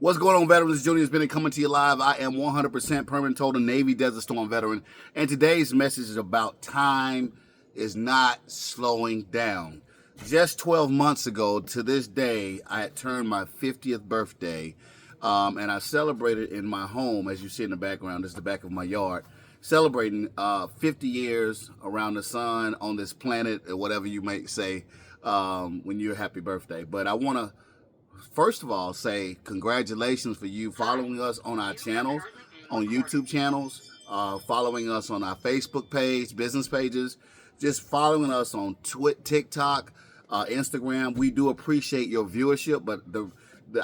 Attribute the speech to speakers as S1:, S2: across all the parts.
S1: What's going on, veterans? Junior Bennett coming to you live. I am 100% permanent total Navy Desert Storm veteran, and today's message is about time is not slowing down. Just 12 months ago to this day, I had turned my 50th birthday, and I celebrated in my home, as you see in the background. This is the back of my yard, celebrating 50 years around the sun on this planet, or whatever you may say when you're happy birthday. But I want to first of all say congratulations for you following us on our channels, on YouTube channels, following us on our Facebook page, business pages, just following us on TikTok, Instagram. We do appreciate your viewership, but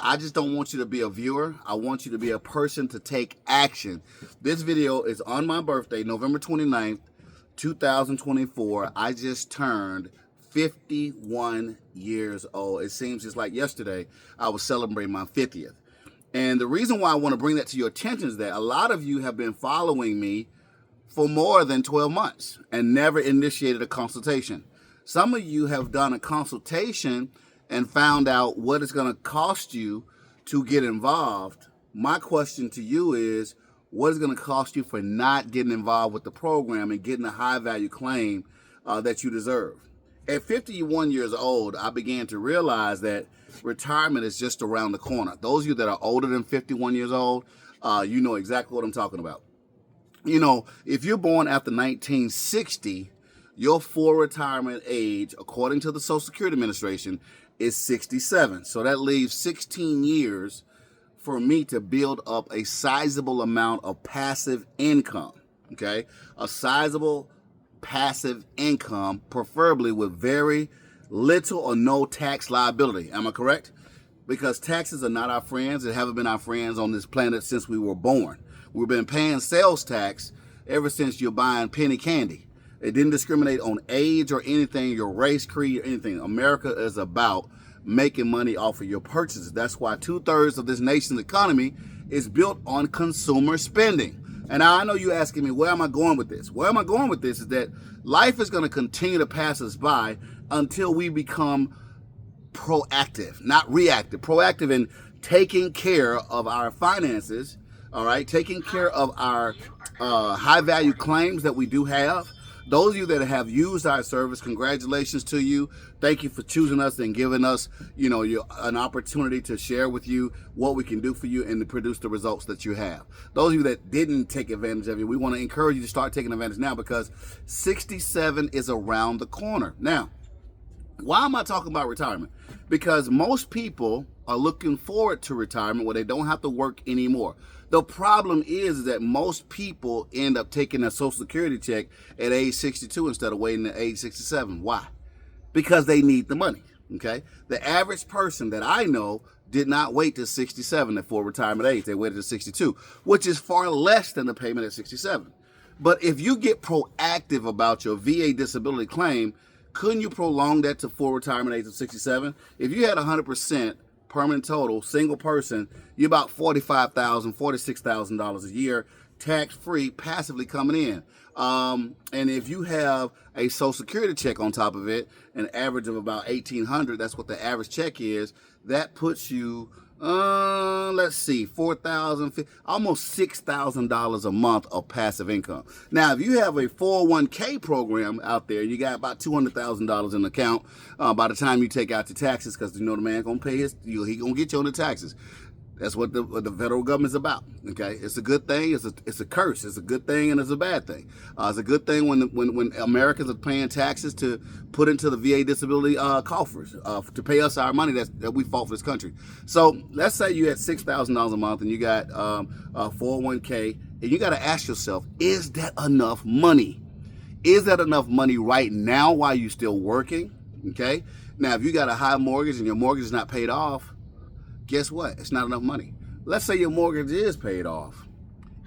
S1: I just don't want you to be a viewer. I want you to be a person to take action. This video is on my birthday, November 29th, 2024. I just turned 51 years old. It seems just like yesterday I was celebrating my 50th. And the reason why I want to bring that to your attention is that a lot of you have been following me for more than 12 months and never initiated a consultation. Some of you have done a consultation and found out what it's going to cost you to get involved. My question to you is, what is going to cost you for not getting involved with the program and getting a high value claim that you deserve? At 51 years old, I began to realize that retirement is just around the corner. Those of you that are older than 51 years old, you know exactly what I'm talking about. You know, if you're born after 1960, your full retirement age, according to the Social Security Administration, is 67. So that leaves 16 years for me to build up a sizable amount of passive income, okay? A sizable passive income, preferably with very little or no tax liability. Am I correct? Because taxes are not our friends. They haven't been our friends on this planet since we were born. We've been paying sales tax ever since you're buying penny candy. It didn't discriminate on age or anything, your race, creed, or anything. America is about making money off of your purchases. That's why 2/3 of this nation's economy is built on consumer spending. And I know you're asking me, where am I going with this? Where am I going with this is that life is going to continue to pass us by until we become proactive, not reactive. Proactive in taking care of our finances, all right? Taking care of our high-value claims that we do have. Those of you that have used our service, congratulations to you. Thank you for choosing us and giving us, an opportunity to share with you what we can do for you and to produce the results that you have. Those of you that didn't take advantage of you, we want to encourage you to start taking advantage now, because 67 is around the corner. Now, why am I talking about retirement? Because most people are looking forward to retirement where they don't have to work anymore. The problem is that most people end up taking a Social Security check at age 62 instead of waiting at age 67. Why? Because they need the money, okay? The average person that I know did not wait to 67 for retirement age. They waited to 62, which is far less than the payment at 67. But if you get proactive about your VA disability claim, couldn't you prolong that to full retirement age of 67? If you had 100% permanent total, single person, you're about $45,000, $46,000 a year, tax-free, passively coming in. And if you have a Social Security check on top of it, an average of about $1,800, that's what the average check is, that puts you, let's see, $4,000, almost $6,000 a month of passive income. Now, if you have a 401k program out there, you got about $200,000 in the account by the time you take out your taxes, because the man gonna pay he gonna get you on the taxes. That's what the federal government's about. Okay, it's a good thing. It's a curse. It's a good thing and it's a bad thing. It's a good thing when Americans are paying taxes to put into the VA disability coffers to pay us our money that we fought for this country. So let's say you had $6,000 a month and you got a 401k, and you got to ask yourself, is that enough money? Is that enough money right now while you're still working? Okay. Now, if you got a high mortgage and your mortgage is not paid off, guess what? It's not enough money. Let's say your mortgage is paid off.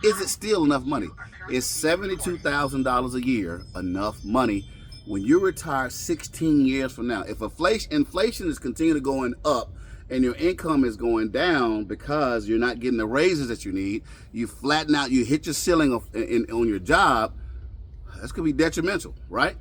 S1: Is it still enough money? Is $72,000 a year enough money when you retire 16 years from now? If inflation is continuing to going up and your income is going down because you're not getting the raises that you need, you flatten out, you hit your ceiling on your job, that's going to be detrimental, right?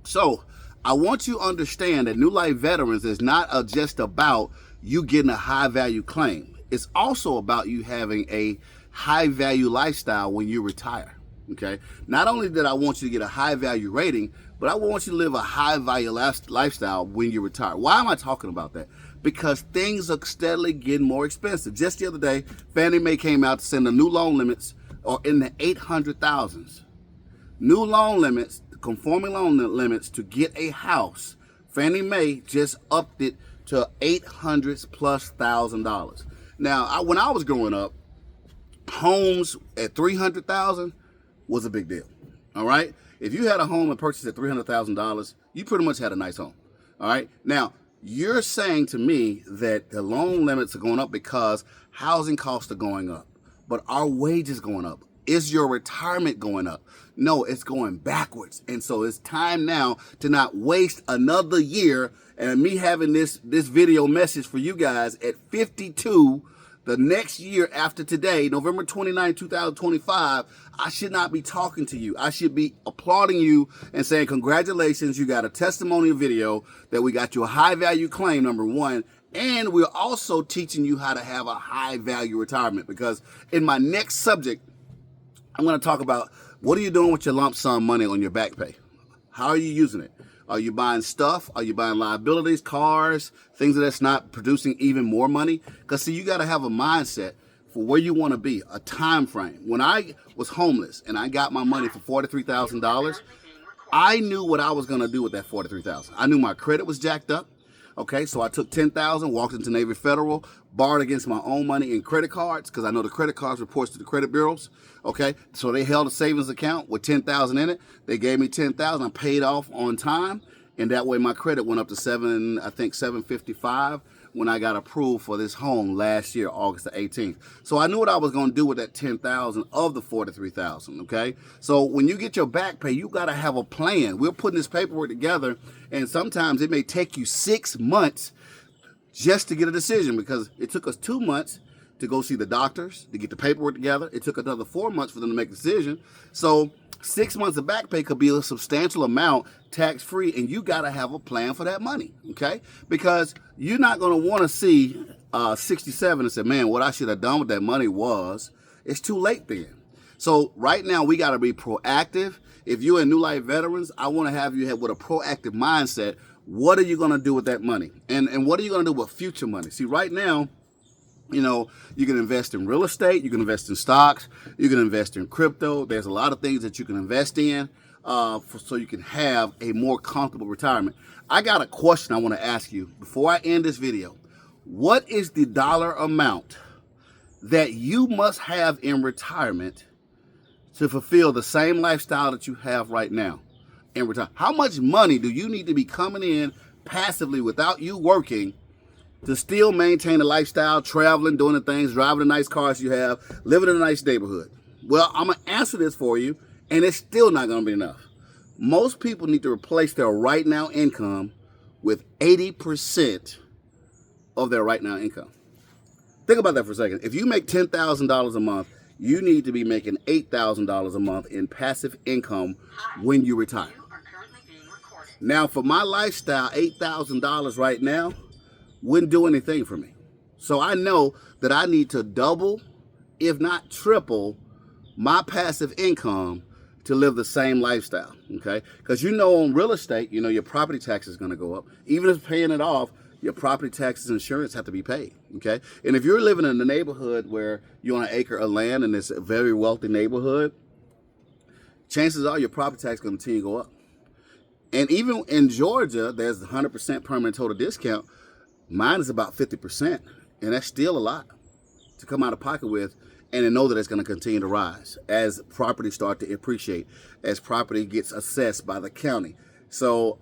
S1: So I want you to understand that New Life Veterans is not just about you getting a high value claim. it's also about you having a high value lifestyle when you retire. Okay. Not only did I want you to get a high value rating, but I want you to live a high value lifestyle when you retire. Why am I talking about that? Because things are steadily getting more expensive. Just the other day, Fannie Mae came out to send the new loan limits are in the 800,000s. New loan limits, conforming loan limits to get a house. Fannie Mae just upped it to $800,000+. Now, when I was growing up, homes at $300,000 was a big deal. All right. If you had a home and purchased at $300,000, you pretty much had a nice home. All right. Now, you're saying to me that the loan limits are going up because housing costs are going up, but are wages going up? Is your retirement going up? No, it's going backwards. And so it's time now to not waste another year. And me having this video message for you guys at 52, the next year after today, November 29, 2025, I should not be talking to you. I should be applauding you and saying, congratulations, you got a testimonial video that we got you a high value claim, number one. And we're also teaching you how to have a high value retirement, because in my next subject, I'm going to talk about what are you doing with your lump sum money on your back pay? How are you using it? Are you buying stuff? Are you buying liabilities, cars, things that's not producing even more money? Because see, you got to have a mindset for where you want to be, a time frame. When I was homeless and I got my money for $43,000, I knew what I was going to do with that $43,000. I knew my credit was jacked up. Okay, so I took $10,000, walked into Navy Federal, borrowed against my own money in credit cards, because I know the credit cards reports to the credit bureaus. Okay, so they held a savings account with $10,000 in it. They gave me $10,000. I paid off on time, and that way my credit went up to 755 when I got approved for this home last year, August the 18th. So I knew what I was going to do with that $10,000 of the $43,000. Okay, so when you get your back pay, you got to have a plan. We're putting this paperwork together, and sometimes it may take you 6 months just to get a decision, because it took us 2 months to go see the doctors, to get the paperwork together. It took another 4 months for them to make a decision. So 6 months of back pay could be a substantial amount, tax-free, and you got to have a plan for that money, okay? Because you're not going to want to see 67 and say, man, what I should have done with that money was, it's too late then. So right now, we got to be proactive. If you're a New Life veterans, I want to have you with a proactive mindset. What are you going to do with that money? And what are you going to do with future money? See, right now, you know, you can invest in real estate, you can invest in stocks, you can invest in crypto. There's a lot of things that you can invest in so you can have a more comfortable retirement. I got a question I want to ask you before I end this video. What is the dollar amount that you must have in retirement to fulfill the same lifestyle that you have right now in retirement? How much money do you need to be coming in passively without you working to still maintain a lifestyle, traveling, doing the things, driving the nice cars you have, living in a nice neighborhood? Well, I'm going to answer this for you, and it's still not going to be enough. Most people need to replace their right now income with 80% of their right now income. Think about that for a second. If you make $10,000 a month, you need to be making $8,000 a month in passive income when you retire. Now, for my lifestyle, $8,000 right now wouldn't do anything for me. So I know that I need to double, if not triple, my passive income to live the same lifestyle, okay? Because you know, on real estate, you know, your property tax is going to go up. Even if paying it off, your property taxes and insurance have to be paid, okay? And if you're living in a neighborhood where you're on an acre of land and it's a very wealthy neighborhood, chances are your property tax is going to continue to go up. And even in Georgia, there's 100% permanent total discount. Mine is about 50%, and that's still a lot to come out of pocket with, and to know that it's going to continue to rise as property start to appreciate, as property gets assessed by the county. So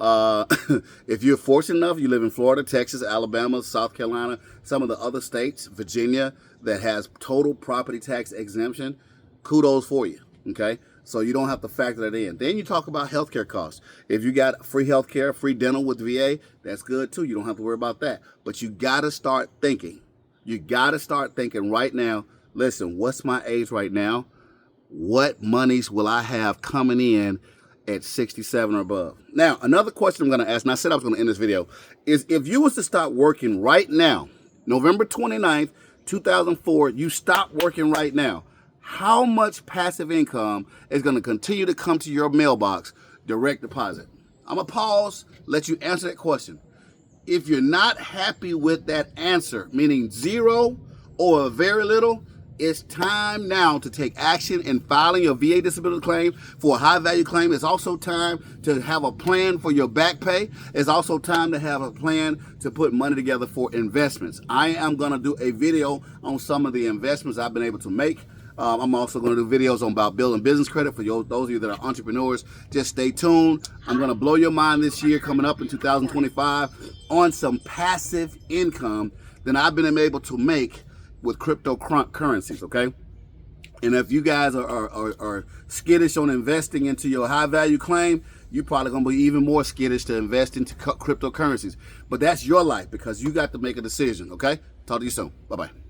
S1: if you're fortunate enough, you live in Florida, Texas, Alabama, South Carolina, some of the other states, Virginia, that has total property tax exemption, kudos for you, okay? So you don't have to factor that in. Then you talk about healthcare costs. If you got free healthcare, free dental with VA, that's good too. You don't have to worry about that. But you got to start thinking. You got to start thinking right now, listen, what's my age right now? What monies will I have coming in at 67 or above? Now, another question I'm going to ask, and I said I was going to end this video, is if you was to start working right now, November 29th, 2004, you stop working right now. How much passive income is going to continue to come to your mailbox direct deposit? I'm going to pause, let you answer that question. If you're not happy with that answer, meaning zero or very little, it's time now to take action in filing your VA disability claim for a high value claim. It's also time to have a plan for your back pay. It's also time to have a plan to put money together for investments. I am going to do a video on some of the investments I've been able to make. I'm also going to do videos on about building business credit for those of you that are entrepreneurs. Just stay tuned. I'm going to blow your mind this year coming up in 2025 on some passive income that I've been able to make with cryptocurrencies, okay? And if you guys are skittish on investing into your high value claim, you're probably going to be even more skittish to invest into cryptocurrencies. But that's your life because you got to make a decision, okay? Talk to you soon. Bye-bye.